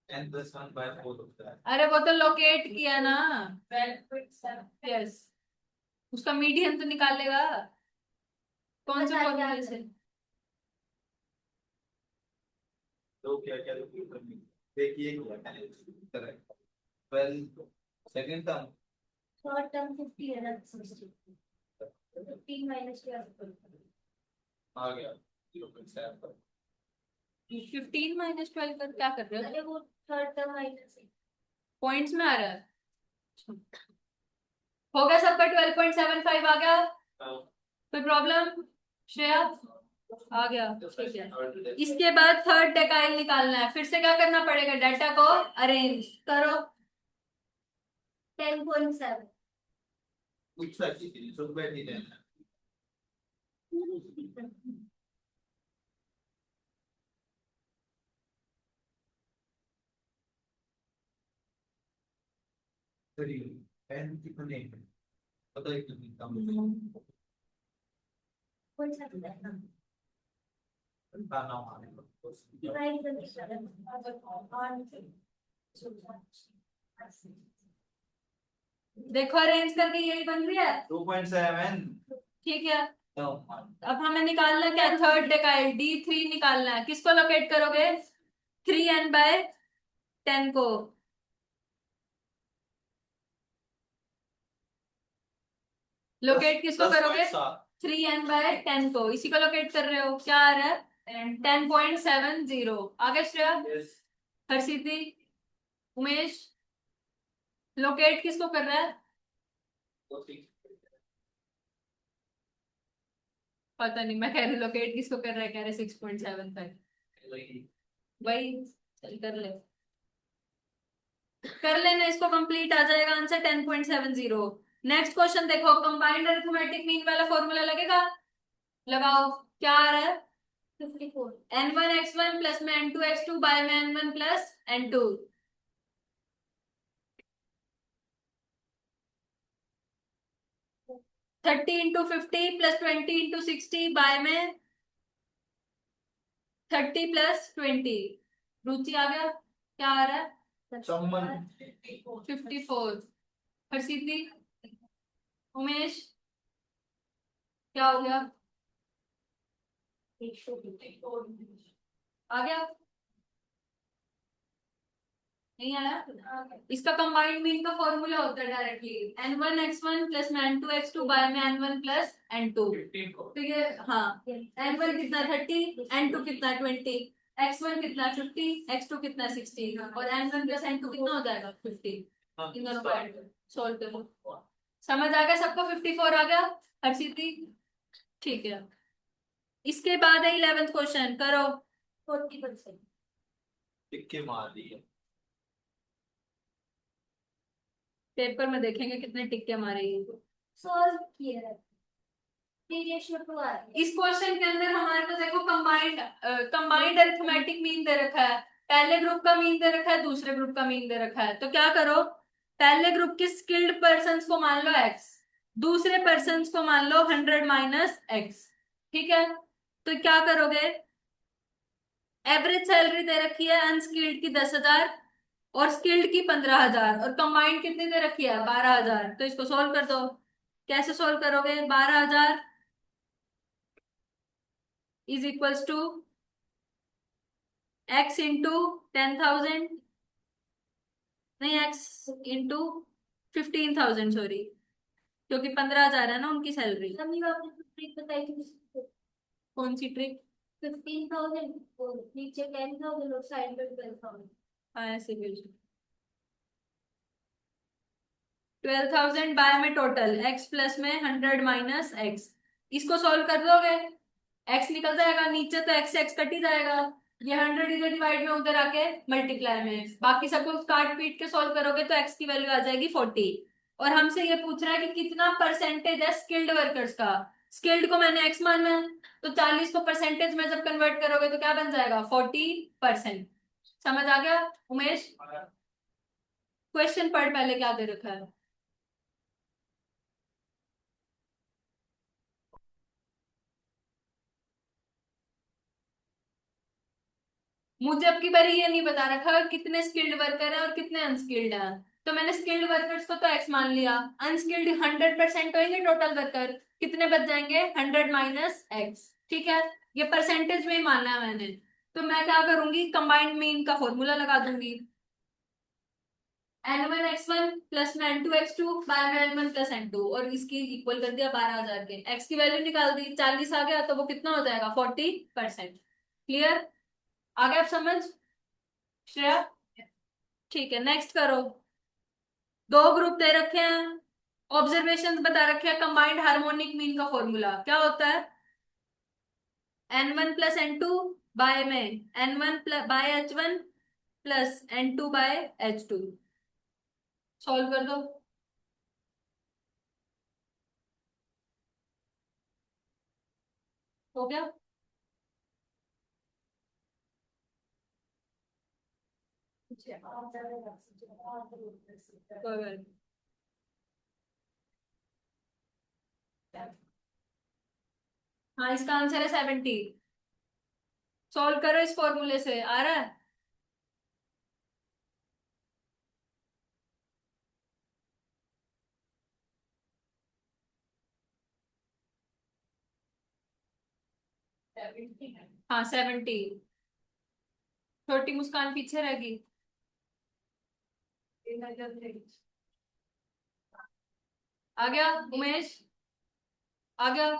n + 1/4 होता है। अरे वो तो लोकेट किया ना। यस, उसका मीडियन तो निकालेगा, कौन से फॉर्मूले से। तो क्या क्या देखिए क्या 12 सेकंड टर्म। थर्ड टर्म 50 है ना, 15 माइनस आ गया 0.7। 15 माइनस 12 कर क्या कर रहे हो, अरे वो थर्ड टर्म माइनस पॉइंट्स में आ रहा है। हो गया सबका 12.75 आ गया, कोई प्रॉब्लम श्रेया, आ गया, ठीक है। इसके बाद थर्ड डेकाइल निकालना है, फिर से क्या करना पड़ेगा, डाटा को अरेंज करो। 10.7। कुछ सच्ची थी सब बैठी है। n कितने हैं पता है कितनी कम कौन सा है बताना हमारे को। डिवाइड करके देखो अरेंज करके यही बन रही है, 2.7। ठीक है। अब हमें निकालना क्या, थर्ड डेकाइल D3 निकालना है, किसको लोकेट करोगे, 3n/10 को। लोकेट किसको करोगे, 3n/10 को, इसी को लोकेट कर रहे हो, क्या आ रहा है 10.70। आगे श्रेया, हर्षिति, उमेश, लोकेट किसको कर रहा है, पता नहीं, मैं कह रही लोकेट किसको कर रहा है, कह रहे 6.75। वही, चल कर ले, कर लेना इसको, कंप्लीट आ जाएगा आंसर 10.70। नेक्स्ट क्वेश्चन देखो, कंबाइंड अरिथमेटिक मीन वाला फॉर्मूला लगेगा, लगाओ, क्या आ रहा है 54। n1 प्लस में n2 बाय में n1 plus n2। 30 into 50 plus 20 into 60 by में 30 प्लस 20। रुचि आ गया, क्या आ रहा है 54। हर्षित दी, उमेश, क्या हो गया? आ गया? नहीं आया? इसका कंबाइंड मीन का फॉर्मूला होता है directly n1 x1 plus n2 x2 bye में n1 प्लस n2। 15 को तो ये हाँ, n1 कितना 30, n2 कितना 20, x1 कितना 50, x2 कितना 60 और n1 प्लस n2 कितना हो जाएगा 50। हाँ, इन दोनों को सॉल्व करो। समझ आ गया सबको? 54 आ गया हर्षित दी? ठीक है। इसके बाद है 11th क्वेश्चन, करो। 40%. टिक्के मार दिए। पेपर में देखेंगे कितने टिक्के मारेगी। Solve किया है. 3 ratio 2 आ रही है. इस क्वेश्चन के अंदर हमारे पास देखो कंबाइंड अरिथमेटिक मीन दे रखा है, पहले ग्रुप का मीन दे रखा है, दूसरे ग्रुप का मीन दे रखा है। तो क्या करो, पहले ग्रुप के स्किल्ड पर्संस को मान लो x, दूसरे पर्संस को मान लो 100 माइनस x। ठीक है, तो क्या करोगे, एवरेज सैलरी दे रखी है अनस्किल्ड की 10,000 और स्किल्ड की 15,000 और कंबाइंड कितनी दे रखी है 12,000। तो इसको सोल्व कर दो। कैसे सोल्व करोगे, 12,000 is equals to x into 10,000, नहीं x इंटू 15,000, सॉरी, क्योंकि 15,000 है ना उनकी सैलरी। मम्मी आपने तो ट्रिक बताई थी उसको. कौन सी ट्रिक? 15,000 और नीचे 10,000 और साइड में 12,000. हाँ ऐसे भेज, 12,000 बाय में टोटल x प्लस में 100 माइनस x। इसको सॉल्व कर दोगे, x निकल जाएगा नीचे, तो x से x कट ही जाएगा। ये 100 इधर डिवाइड में उधर आके मल्टीप्लाई में, बाकी सबको काट पीट के सॉल्व करोगे तो x की वैल्यू आ जाएगी 40। और हमसे ये पूछ रहा है कि कितना परसेंटेज है स्किल्ड वर्कर्स का। स्किल्ड को मैंने x माना है, तो 40 को परसेंटेज में जब कन्वर्ट करोगे तो क्या बन जाएगा 40%। समझ आ गया उमेश? क्वेश्चन पढ़ पहले क्या दे रखा है। मुझे अब की बारी ये नहीं बता रखा कितने स्किल्ड वर्कर हैं और कितने अनस्किल्ड हैं, तो मैंने स्किल्ड वर्कर्स को तो एक्स मान लिया। अनस्किल्ड 100% होंगे टोटल वर्कर, कितने बच जाएंगे 100 माइनस एक्स। ठीक है, ये परसेंटेज में ही मानना है मैंने। तो मैं क्या करूंगी, कंबाइंड मीन का फॉर्मूला लगा दूंगी, n1 x1 प्लस में n2 x2 बाय में n1 प्लस n2 और इसकी इक्वल कर दिया 12,000 के। x की वैल्यू निकाल दी, 40 आ गया, तो वो कितना हो जाएगा 40%। क्लियर? आ गया आप समझ श्रेया? ठीक है, नेक्स्ट करो। दो ग्रुप दे रखे हैं, ऑब्जर्वेशन बता रखे हैं, कंबाइंड हार्मोनिक मीन का फॉर्मूला क्या होता है, n1 प्लस n2 बाय में n1 bye h1 plus n2 bye h2। Solve कर दो। हो गया? कोई बात नहीं। हाँ, इसका आंसर है 70। सॉल्व करो इस फॉर्मूले से, आ रहा है? हाँ 70। छोटी मुस्कान पीछे रहेगी। आ गया उमेश? आ गया?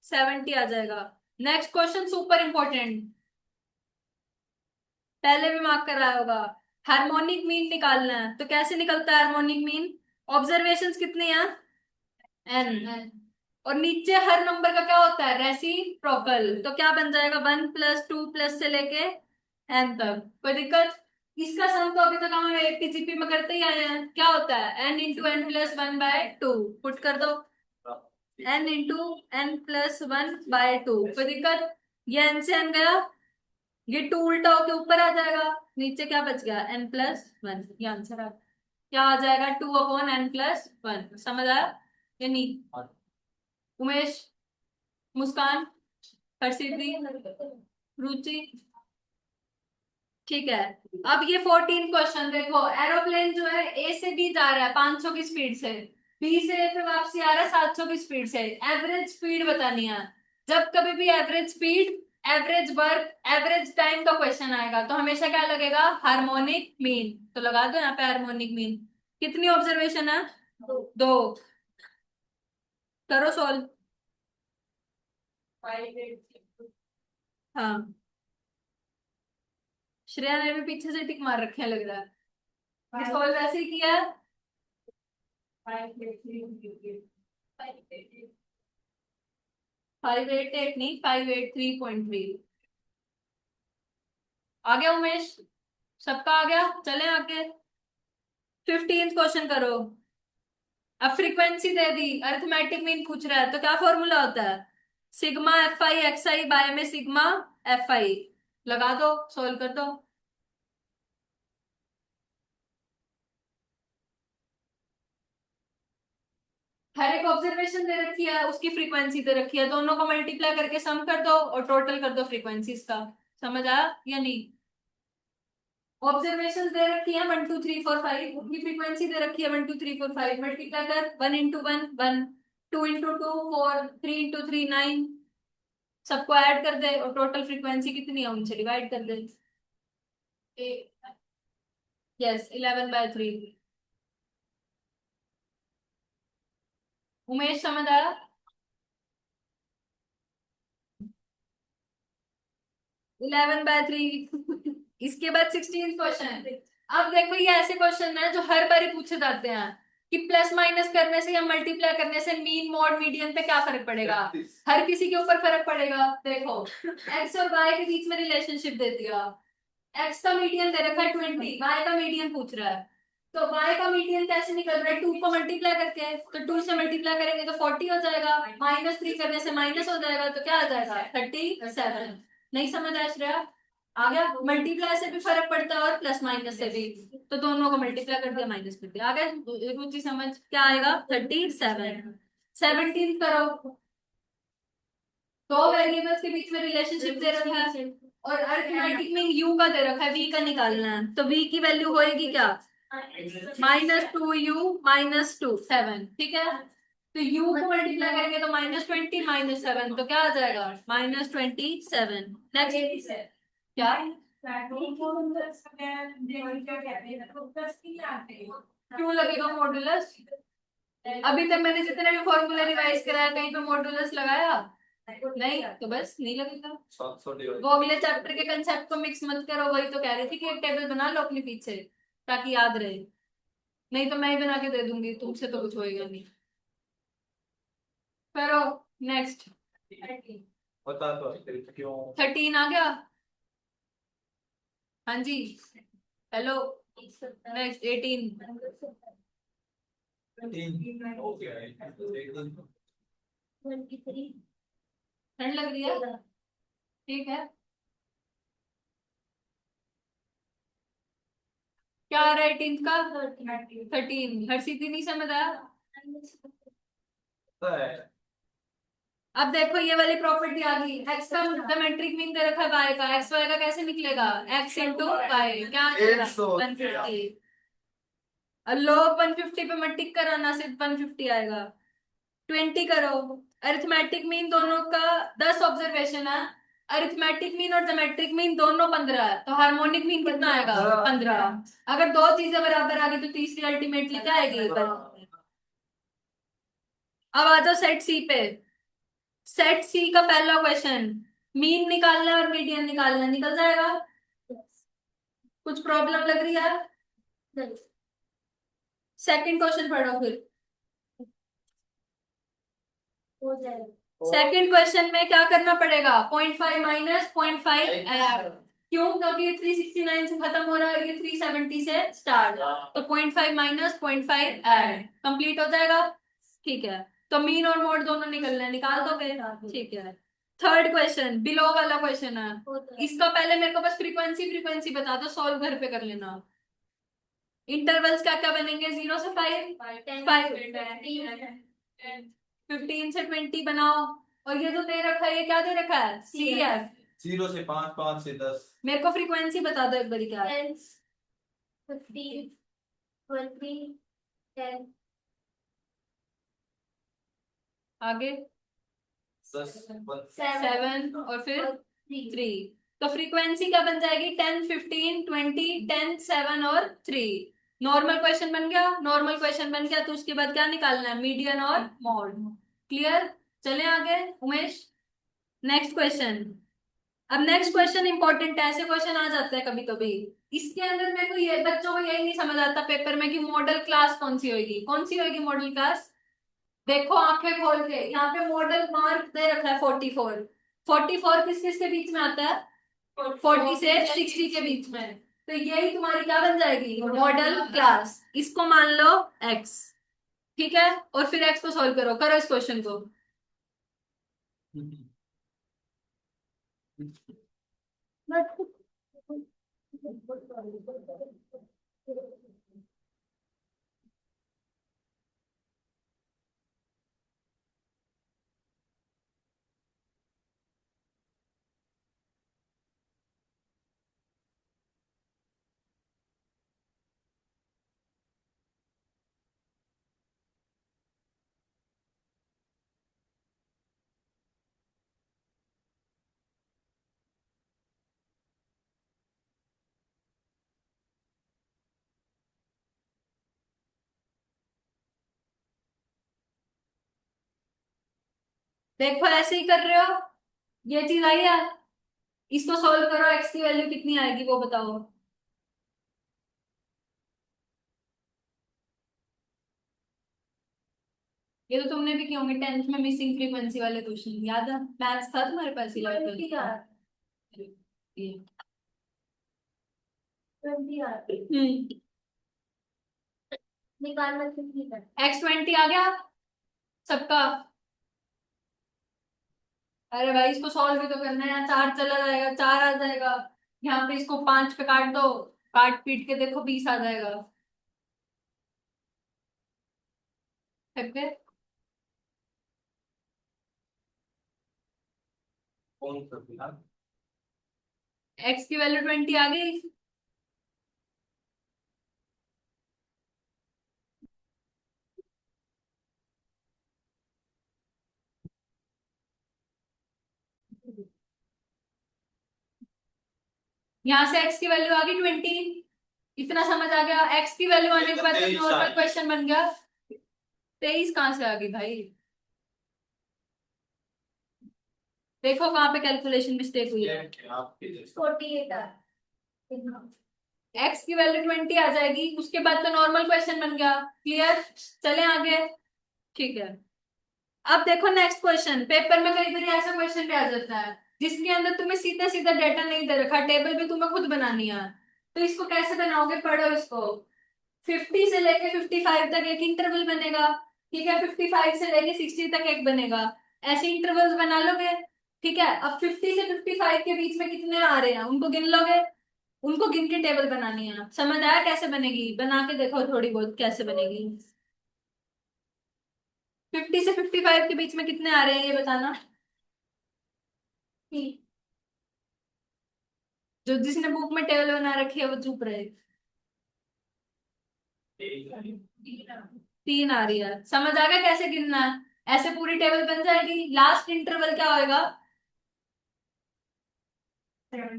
70 आ जाएगा। नेक्स्ट क्वेश्चन सुपर इंपॉर्टेंट, पहले भी मार्क कराया होगा। हार्मोनिक मीन निकालना है, तो कैसे निकलता है हार्मोनिक मीन, ऑब्जर्वेशंस कितनी है n, और नीचे हर नंबर का क्या होता है रेसिप्रोकल, तो क्या बन जाएगा 1 प्लस 2 प्लस से लेके n तक। कोई दिक्कत? इसका सम तो अभी तक हम टीजीपी में करते ही आए हैं, क्या होता है n into N plus 1/2। Put कर दो, n इंटू एन प्लस 1/2। कोई दिक्कत? ये n से n गया, ये 2 उल्टा होके ऊपर आ जाएगा, नीचे क्या बच गया n+1। ये आंसर आ, क्या आ जाएगा 2/n+1। समझ आया या नहीं? उमेश, मुस्कान, हर्षित, रुचि, ठीक है। अब ये 14 क्वेश्चन देखो, एरोप्लेन जो है ए से बी जा रहा है 500 की स्पीड से, बी से ए पे वापसी आ रहा है 700 की स्पीड से, एवरेज स्पीड बतानी है। जब कभी भी average speed, average work, average time का क्वेश्चन आएगा तो हमेशा क्या लगेगा, हार्मोनिक मीन। तो लगा दो यहाँ पे हार्मोनिक मीन। कितनी ऑब्जर्वेशन है, दो। करो सॉल्व। हाँ, श्रेया ने भी पीछे से टिक मार रखे हैं लग रहा है, सॉल्व ऐसे ही किया है। 588 नहीं, 583.3 आ गया उमेश, सबका आ गया, चले आगे। 15th क्वेश्चन करो। अब फ्रीक्वेंसी दे दी, अरिथमेटिक मीन पूछ रहा है, तो क्या फॉर्मूला होता है, sigma F I X I by में सिग्मा एफ आई। लगा दो, सोल्व कर दो। हर एक ऑब्जर्वेशन दे रखी है, उसकी फ्रीक्वेंसी दे रखी है, दोनों को मल्टीप्लाई करके सम कर दो और टोटल कर दो फ्रीक्वेंसीज का। समझ आया या नहीं। ऑब्जर्वेशन दे रखी है 1 2 3 4 5, उनकी फ्रीक्वेंसी दे रखी है 1 2 3 4 5, मल्टीप्लाई कर 1 into 1 1, 2 into 2 4, 3 into 3 9, सबको ऐड कर दे और टोटल फ्रीक्वेंसी कितनी है उनसे डिवाइड कर दे। यस, 11/3। उमेश समझ आया। 11/3 इसके बाद 16 क्वेश्चन। अब देखो ये ऐसे क्वेश्चन है जो हर बार पूछे जाते हैं कि प्लस माइनस करने से या मल्टीप्लाई करने से मीन मॉड मीडियन पे क्या फर्क पड़ेगा। हर किसी के ऊपर फर्क पड़ेगा। देखो, एक्स और वाई के बीच में रिलेशनशिप दे दिया, एक्स का मीडियन दे रखा है 20, वाई का मीडियन पूछ रहा है, तो वाई का मीडियन कैसे निकल रहा है, 2 को मल्टीप्लाई करके, तो 2 से मल्टीप्लाई करेंगे तो 40 हो जाएगा, -3 करने से माइनस हो जाएगा तो क्या आ जाएगा 37। नहीं समझ आया श्रेया, आ गया। मल्टीप्लाई से भी फर्क पड़ता है और प्लस माइनस से भी, तो दोनों को मल्टीप्लाई कर दिया माइनस कर दिया, आ गया रुचि समझ, क्या आएगा 37। 17 करो। दो वेरिएबल्स के बीच में रिलेशनशिप दे रखा है और अरिथमेटिक में यू का दे रखा है, वी का निकालना है, तो वी की वैल्यू होएगी क्या, -2u -2 7, ठीक है। तो u को मल्टीप्लाई करेंगे तो -20 -7, तो क्या आ जाएगा -27। नेक्स्ट क्या, क्यों लगेगा मॉडुलस, अभी तक मैंने जितने भी फॉर्मूला रिवाइज कराया कहीं पे मॉडुलस लगाया नहीं, तो बस नहीं लगेगा। 700 वो अगले चैप्टर के कंसेप्ट को मिक्स मत करो, वही तो कह रही थी कि एक टेबल बना लो अपने पीछे ताकि याद रहे, नहीं तो मैं ही बना के दे दूंगी, तुमसे तो कुछ होएगा नहीं। करो नेक्स्ट। बता दो फिर क्यों। 13 आ गया, हाँ जी, हेलो। नेक्स्ट 18। 3 हो गया है, एक दिन। 23 ठंड लग रही है, ठीक है। क्या आ रहा है 18 का, 13। हर सीधी नहीं समझ आया। पता है अब देखो ये वाली प्रॉपर्टी आ गई, एक्स का ज्योमेट्रिक मीन दे रखा है वाई का, एक्स वाई का कैसे निकलेगा, एक्स इंटू वाई, क्या आ जाएगा 150। और लोग 150 पे मत टिक कराना, सिर्फ 150 आएगा। 20 करो। अरिथमेटिक मीन दोनों का 10 ऑब्जर्वेशन है, अरिथमेटिक मीन और ज्योमेट्रिक मीन दोनों 15 है, तो हार्मोनिक मीन कितना आएगा 15। अगर दो चीजें बराबर आ गई तो तीसरी अल्टीमेटली क्या आएगी। अब आ जाओ सेट सी पे। सेट सी का पहला क्वेश्चन, मीन निकालना है और मीडियन निकालना है, निकल जाएगा। कुछ प्रॉब्लम लग रही है। सेकंड क्वेश्चन पढ़ो फिर। हो जाएगा। सेकंड क्वेश्चन में क्या करना पड़ेगा, 0.5 माइनस 0.5 ऐड। क्यों, क्योंकि ये 369 से खत्म हो रहा है और ये 370 से स्टार्ट, तो 0.5 माइनस 0.5 ऐड कंप्लीट हो जाएगा। ठीक है, तो मीन और मोड दोनों निकलने, निकाल दोगे। ठीक है। थर्ड क्वेश्चन बिलो वाला क्वेश्चन है, इसका पहले मेरे को बस फ्रीक्वेंसी फ्रीक्वेंसी बता दो, सॉल्व घर पे कर लेना। इंटरवल्स क्या क्या बनेंगे, 0 से 5, 15 से 20 बनाओ। और ये जो दे रखा है ये क्या दे रखा है, सी एफ। 0 से 5, 5 से 10। मेरे को फ्रीक्वेंसी बता दो एक बारी क्या है। 10, 15, 20, 10, आगे 10, 7 और फिर 3. 3। तो फ्रीक्वेंसी क्या बन जाएगी? 10, 15, 20, 10, 7 और 3। नॉर्मल क्वेश्चन बन गया। नॉर्मल क्वेश्चन बन गया तो उसके बाद क्या निकालना है? मीडियन और मॉड। क्लियर? चले आगे उमेश, नेक्स्ट क्वेश्चन। अब नेक्स्ट क्वेश्चन इंपॉर्टेंट है, ऐसे क्वेश्चन आ जाते हैं कभी कभी। इसके अंदर मेरे को ये बच्चों को यही नहीं समझ आता पेपर में कि मॉडल क्लास कौन सी होगी। कौन सी होगी मॉडल क्लास? देखो आंखें खोल के, यहाँ पे मॉडल मार्क दे रखा है 44। 44 किस किस के बीच में आता है? 40 से 60 के बीच में। तो यही तुम्हारी क्या बन जाएगी? Model class. इसको मान लो x। ठीक है, और फिर x को सॉल्व करो। करो इस क्वेश्चन को। देखो ऐसे ही कर रहे हो, ये चीज आई है। इसको सॉल्व करो, x की वैल्यू कितनी आएगी वो बताओ। ये तो तुमने भी किए होंगे 10th में, मिसिंग फ्रीक्वेंसी वाले क्वेश्चन याद है? मैथ्स था तुम्हारे पास 11th ये। 20 निकालना कितनी है? x20 आ गया सबका? अरे भाई इसको सॉल्व भी तो करना है यार। 4 चला जाएगा, 4 आ जाएगा। यहाँ पे इसको 5 पे काट दो, काट पीट के देखो 20 आ जाएगा। फिर कौन सा फिलहाल? x की वैल्यू 20 आ गई। यहाँ से x की वैल्यू आ गई 20। इतना समझ आ गया। x की वैल्यू आने के बाद 23 आ नॉर्मल गई। क्वेश्चन बन गया। 23 कहाँ से आ गई भाई? देखो कहाँ पे कैलकुलेशन मिस्टेक हुई है। आपके जैसे 48 आ. x की वैल्यू 20 आ जाएगी, उसके बाद तो नॉर्मल क्वेश्चन बन गया। क्लियर? चले आगे। ठीक है, अब देखो नेक्स्ट क्वेश्चन। पेपर में कई बार ऐसा क्वेश्चन भी आ जाता है जिसके अंदर तुम्हें सीधा सीधा डेटा नहीं दे रखा, टेबल भी तुम्हें खुद बनानी है। तो इसको कैसे बनाओगे? पढ़ो इसको। 50 से लेके 55 तक एक इंटरवल बनेगा। ठीक है, 55 से लेके 60 तक एक बनेगा। ऐसे इंटरवल्स बना लोगे। ठीक है, अब 50 से 55 के बीच में कितने आ रहे हैं उनको गिन लोगे। उनको गिन के टेबल बनानी है। समझ आया कैसे बनेगी? बना के देखो थोड़ी बहुत कैसे बनेगी। 50 से 55 के बीच में कितने आ रहे हैं ये बताना। जो जिसने बुक में टेबल बना रखी है वो चुप रहे। 3 आ रही है। समझ आ गया कैसे गिनना है? ऐसे पूरी टेबल बन जाएगी। लास्ट इंटरवल क्या होएगा?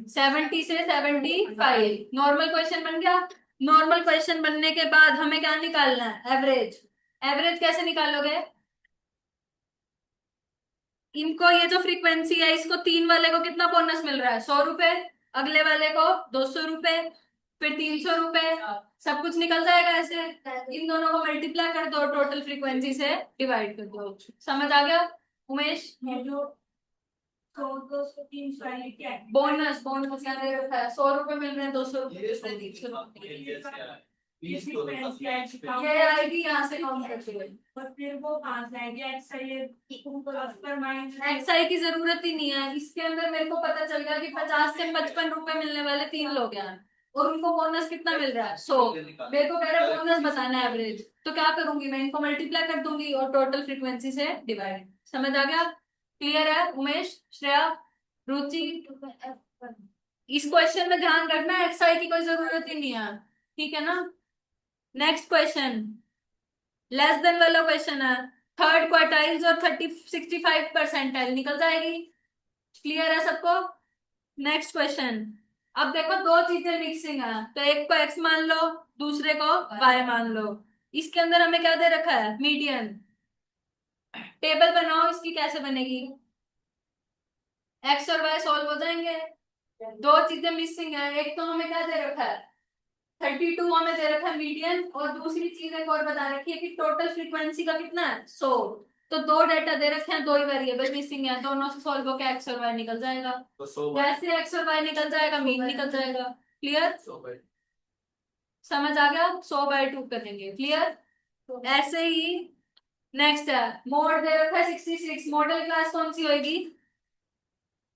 70 से 75। नॉर्मल क्वेश्चन बन गया। नॉर्मल क्वेश्चन बनने के बाद हमें क्या निकालना है? एवरेज। एवरेज कैसे निकालोगे? इनको ये जो फ्रीक्वेंसी है इसको 3 वाले को कितना बोनस मिल रहा है? 100 रुपए। अगले वाले को 200 रुपए, फिर 300 रुपए। सब कुछ निकल जाएगा ऐसे। इन दोनों को मल्टीप्लाई कर दो, टोटल फ्रीक्वेंसी से डिवाइड कर दो। समझ आ गया उमेश? बोनस बोनस क्या दे रखा है? 100 रुपए मिल रहे हैं, 200 रुपए, 300 रुपए। ये आएगी यहाँ से काउंट करते हुए। एक्सआई की जरूरत ही नहीं है इसके अंदर। मेरे को पता चल गया कि 50 से 55 रुपए मिलने वाले 3 लोग हैं और उनको बोनस कितना मिल रहा है? 100। मेरे को कह रहा है बोनस बताना है एवरेज। तो क्या करूंगी मैं? इनको मल्टीप्लाई कर दूंगी और टोटल फ्रीक्वेंसी से डिवाइड। समझ आ गया? क्लियर है उमेश, श्रेया? रुचि, टू का F1 इस क्वेश्चन में ध्यान रखना एक्सआई की कोई जरूरत ही नहीं है, ठीक है ना। नेक्स्ट क्वेश्चन लेस देन वाला क्वेश्चन है, थर्ड क्वार्टाइल्स और 65% निकल जाएगी। क्लियर है सबको। नेक्स्ट क्वेश्चन, अब देखो दो चीजें मिक्सिंग है, तो एक को एक्स मान लो, दूसरे को वाई मान लो। इसके अंदर हमें क्या दे रखा है, मीडियन। टेबल बनाओ इसकी, कैसे बनेगी, एक्स और वाई सॉल्व हो जाएंगे। दो चीजें मिसिंग है, एक तो हमें क्या दे रखा है 32 हमें दे रखा है मीडियन, और दूसरी चीज एक और बता रखी है कि टोटल फ्रीक्वेंसी का कितना है 100। तो दो डेटा दे रखे हैं, दो ही वेरिएबल मिसिंग है, दोनों से सॉल्व होकर एक्स और वाई निकल जाएगा। तो 100 जैसे एक्स और वाई निकल जाएगा मीन निकल जाएगा। क्लियर, 100 समझ आ गया, 100/2 करेंगे। क्लियर, ऐसे ही नेक्स्ट है, मोड दे रखा है 66, मॉडल क्लास कौन सी होगी,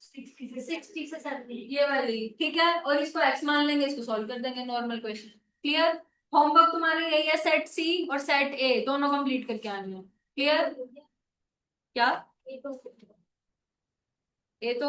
60 से 70 ये वाली, ठीक है। और इसको एक्स मान लेंगे, इसको सॉल्व कर देंगे, नॉर्मल क्वेश्चन। क्लियर, होमवर्क तुम्हारे यही है, सेट सी और सेट ए दोनों कंप्लीट करके आने हैं। क्लियर, क्या ये तो ए तो